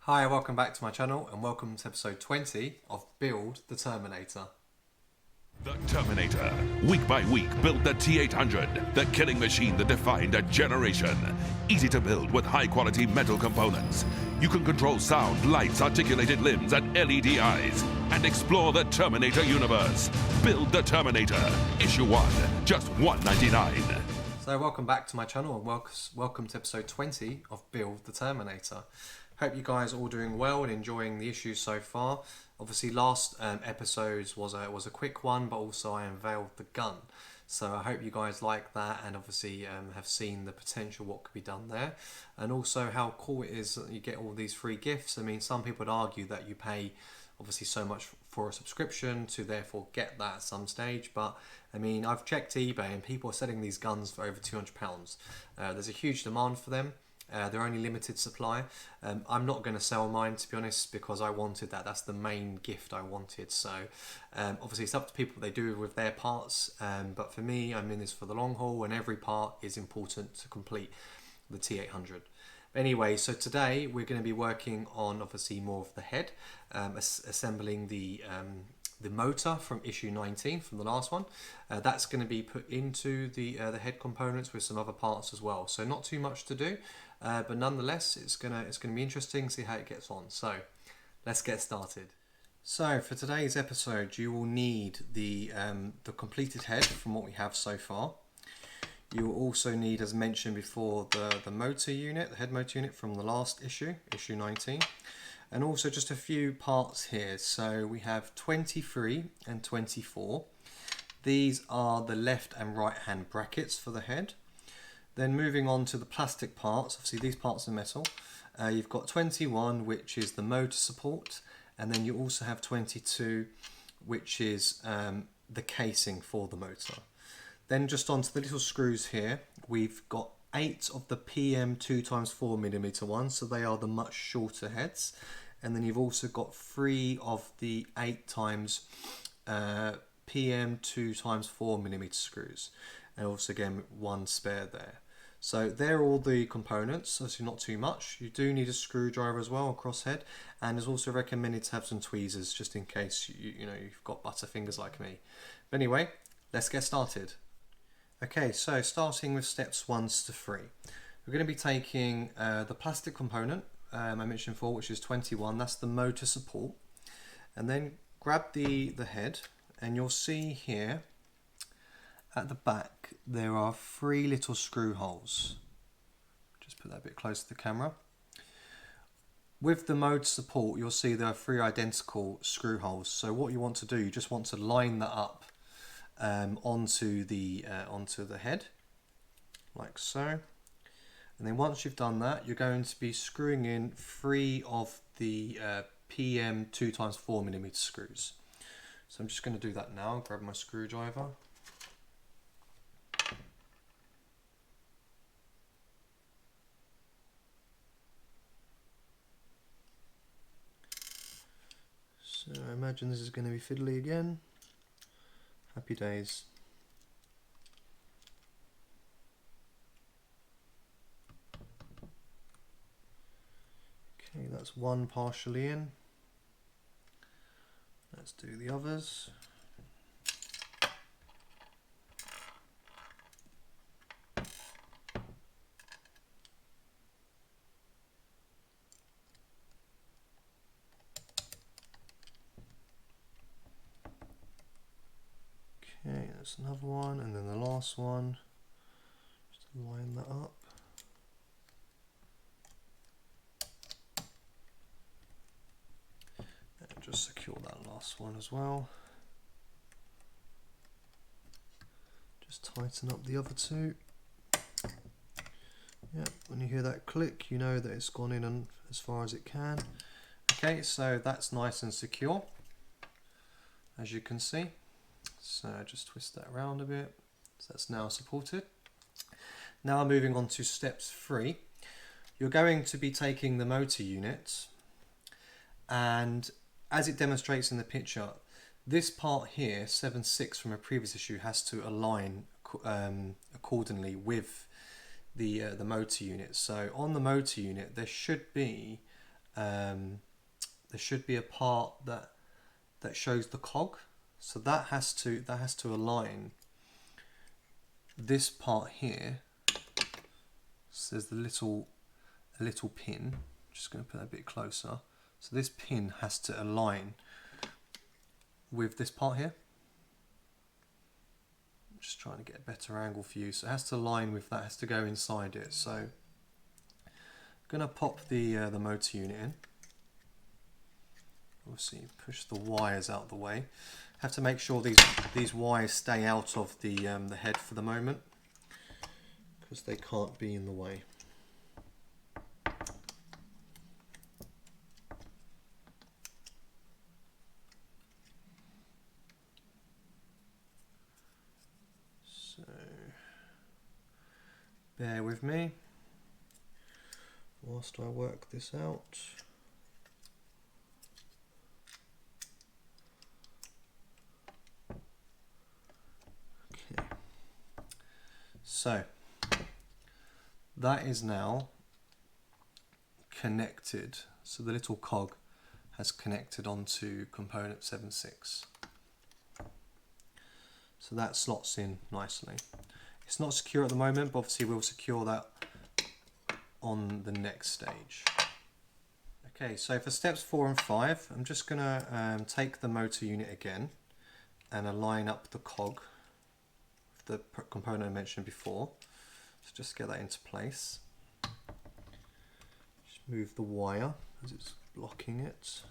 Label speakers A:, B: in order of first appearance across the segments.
A: Hi, welcome back to my channel and welcome to episode 20 of Build the Terminator.
B: The Terminator, week by week, built the T-800, the killing machine that defined a generation. Easy to build with high-quality metal components. You can control sound, lights, articulated limbs, and LED eyes, and explore the Terminator universe. Build the Terminator, issue 1, just $1.99.
A: So welcome back to my channel and welcome to episode 20 of Build the Terminator. Hope you guys are all doing well and enjoying the issues so far. Obviously last episodes was a quick one, but also I unveiled the gun. So I hope you guys like that and obviously have seen the potential what could be done there. And also how cool it is that you get all these free gifts. I mean, some people would argue that you pay obviously so much for a subscription to therefore get that at some stage, but I mean, I've checked eBay and people are selling these guns for over £200. There's a huge demand for them. They're only limited supply. I'm not going to sell mine, to be honest, because I wanted that. That's the main gift I wanted. So obviously it's up to people what they do with their parts, but for me, I'm in this for the long haul and every part is important to complete the T800. Anyway, so today we're going to be working on obviously more of the head, assembling the motor from issue 19 from the last one. That's going to be put into the head components with some other parts as well. So not too much to do, but nonetheless it's gonna be interesting to see how it gets on. So let's get started. So for today's episode, you will need the completed head from what we have so far. You will also need, as mentioned before, the motor unit, the head motor unit from the last issue, issue 19. And also just a few parts here. So we have 23 and 24. These are the left and right hand brackets for the head. Then moving on to the plastic parts, obviously these parts are metal. You've got 21, which is the motor support. And then you also have 22, which is the casing for the motor. Then just onto the little screws here, we've got 8 of the PM 2x4mm ones, so they are the much shorter heads. And then you've also got 3 of the 8x PM 2x4mm screws. And also again, 1 spare there. So they're all the components, so not too much. You do need a screwdriver as well, a crosshead. And it's also recommended to have some tweezers just in case you've got butterfingers like me. But anyway, let's get started. Okay, so starting with steps 1 to 3. We're going to be taking the plastic component, I mentioned before, which is 21. That's the motor support. And then grab the head, and you'll see here at the back there are 3 little screw holes. Just put that a bit closer to the camera. With the motor support, you'll see there are 3 identical screw holes. So what you want to do, you just want to line that up onto the head, like so. And then once you've done that, you're going to be screwing in 3 of the PM 2x4mm screws. So I'm just going to do that now. Grab my screwdriver. So I imagine this is going to be fiddly again. Happy days. Okay, that's one partially in. Let's do the others. Okay, that's another one, and then the last one. Just line that up. And just secure that last one as well. Just tighten up the other 2. Yep, when you hear that click, you know that it's gone in as far as it can. Okay, so that's nice and secure, as you can see. So just twist that around a bit. So that's now supported. Now moving on to steps 3. You're going to be taking the motor unit, and as it demonstrates in the picture, this part here, 7.6 from a previous issue, has to align accordingly with the motor unit. So on the motor unit, there should be there should be a part that shows the cog. So that has to align this part here. So there's a little pin. Just going to put that a bit closer. So this pin has to align with this part here. I'm just trying to get a better angle for you. So it has to align with that, has to go inside it. So I'm going to pop the motor unit in. Obviously push the wires out the way. Have to make sure these wires stay out of the head for the moment, because they can't be in the way. So bear with me whilst I work this out. Okay. So that is now connected. So the little cog has connected onto component 7.6. So that slots in nicely. It's not secure at the moment, but obviously we'll secure that on the next stage. Okay, so for steps 4 and 5, I'm just going to take the motor unit again and align up the cog, the component I mentioned before. So just get that into place. Just move the wire as it's blocking it.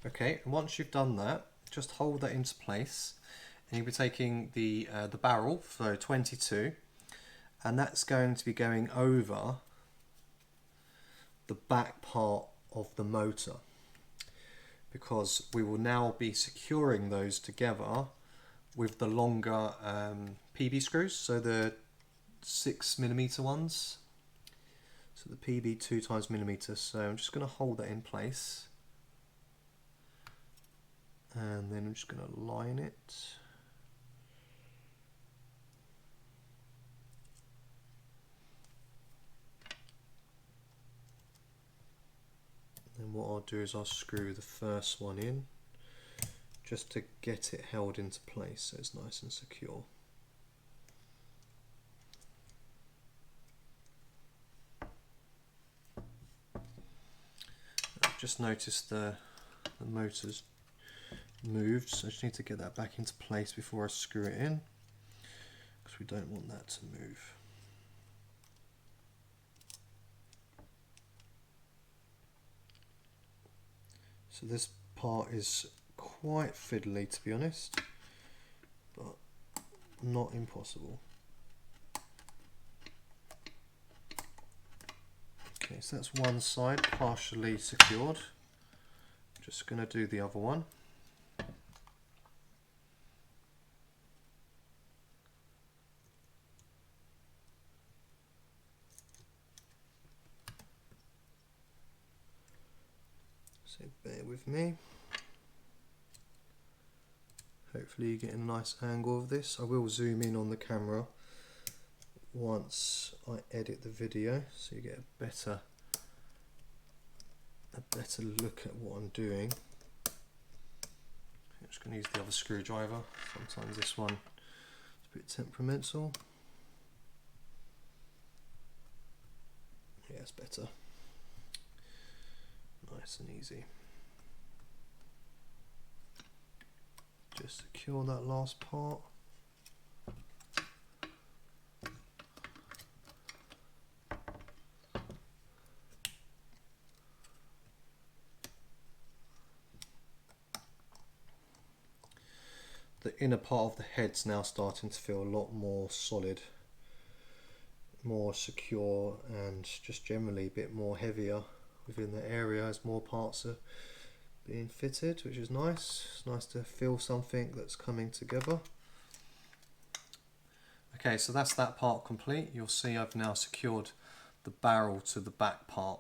A: Okay, and once you've done that, just hold that into place, and you'll be taking the barrel, so 22, and that's going to be going over the back part of the motor, because we will now be securing those together with the longer PB screws, so the 6mm ones, so the PB 2x mm. So I'm just going to hold that in place. And then I'm just going to line it. Then what I'll do is I'll screw the first one in just to get it held into place so it's nice and secure. I've just noticed the motor's moved, so I just need to get that back into place before I screw it in, because we don't want that to move. So this part is quite fiddly, to be honest, but not impossible. Okay, so that's one side partially secured. Just going to do the other one. So bear with me. Hopefully you get a nice angle of this. I will zoom in on the camera once I edit the video, so you get a better look at what I'm doing. I'm just going to use the other screwdriver. Sometimes this one is a bit temperamental. Yeah, it's better. Nice and easy. Just secure that last part. The inner part of the head's now starting to feel a lot more solid, more secure, and just generally a bit more heavier within the area as more parts are being fitted, which is nice. It's nice to feel something that's coming together. Okay, so that's that part complete. You'll see I've now secured the barrel to the back part,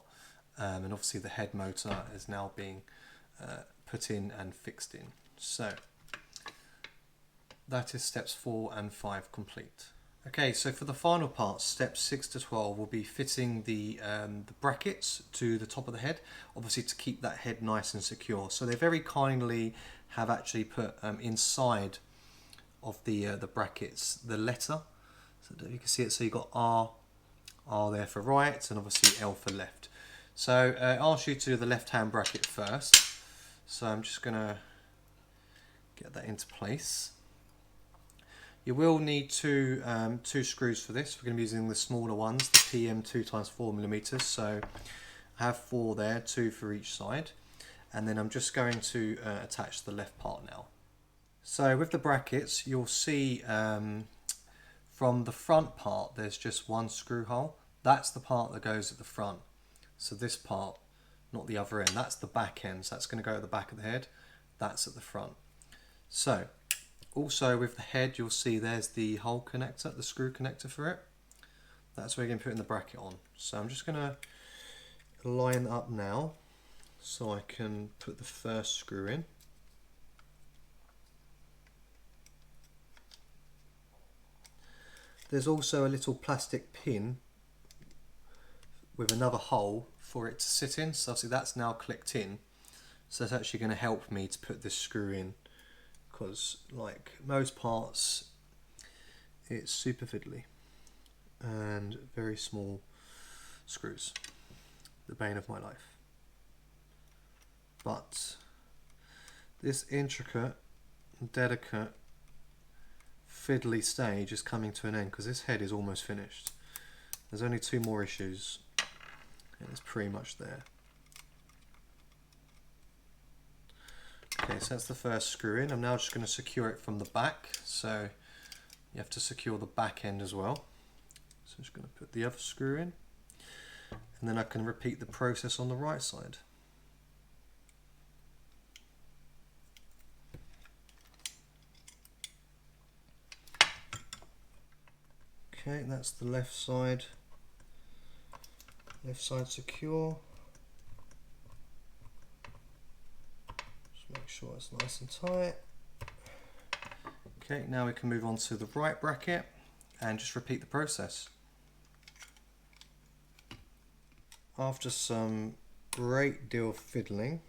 A: and obviously the head motor is now being put in and fixed in. So that is steps 4 and 5 complete. Okay, so for the final part, steps 6 to 12 will be fitting the brackets to the top of the head, obviously to keep that head nice and secure. So they very kindly have actually put inside of the brackets the letter, so that you can see it. So you've got R there for right, and obviously L for left. So I'll ask you to do the left hand bracket first. So I'm just going to get that into place. You will need two screws for this. We're going to be using the smaller ones, the PM 2x4mm. So I have 4 there, 2 for each side. And then I'm just going to attach the left part now. So with the brackets, you'll see from the front part, there's just one screw hole. That's the part that goes at the front. So this part, not the other end, that's the back end. So that's going to go at the back of the head. That's at the front. So also with the head, you'll see there's the hole connector, the screw connector for it. That's where you're going to put in the bracket on. So I'm just going to line up now so I can put the first screw in. There's also a little plastic pin with another hole for it to sit in. So obviously that's now clicked in. So that's actually going to help me to put this screw in, because like most parts, it's super fiddly and very small screws. The bane of my life. But this intricate, delicate, fiddly stage is coming to an end, because this head is almost finished. There's only 2 more issues and it's pretty much there. Okay, so that's the first screw in. I'm now just going to secure it from the back, so you have to secure the back end as well. So I'm just going to put the other screw in, and then I can repeat the process on the right side. Okay, that's the left side secure. Just make sure it's nice and tight. Okay, now we can move on to the right bracket and just repeat the process. After some great deal of fiddling,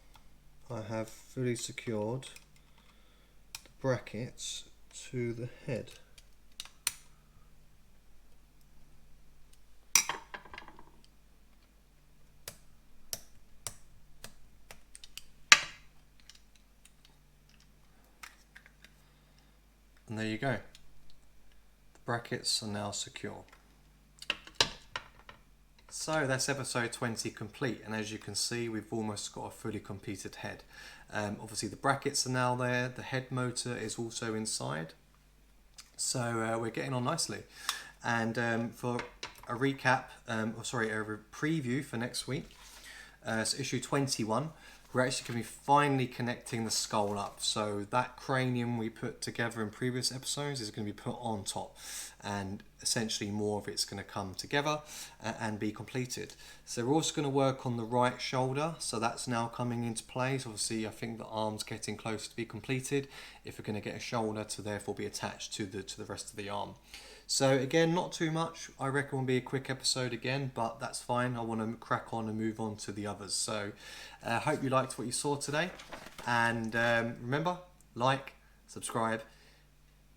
A: I have fully secured the brackets to the head. And there you go. The brackets are now secure. So that's episode 20 complete, and as you can see, we've almost got a fully completed head. Obviously the brackets are now there, the head motor is also inside, so we're getting on nicely. And for a recap, a preview for next week, so issue 21, we're actually going to be finally connecting the skull up. So that cranium we put together in previous episodes is going to be put on top, and essentially more of it's going to come together and be completed. So we're also going to work on the right shoulder, so that's now coming into place. Obviously I think the arm's getting close to be completed if we're going to get a shoulder to therefore be attached to the rest of the arm. So again, not too much. I reckon will be a quick episode again, but that's fine. I want to crack on and move on to the others. So I hope you liked what you saw today. And remember, like, subscribe,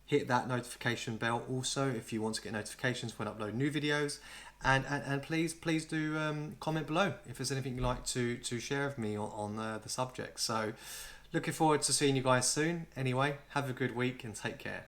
A: hit that notification bell also if you want to get notifications when I upload new videos. And please do comment below if there's anything you'd like to share with me on the subject. So looking forward to seeing you guys soon. Anyway, have a good week and take care.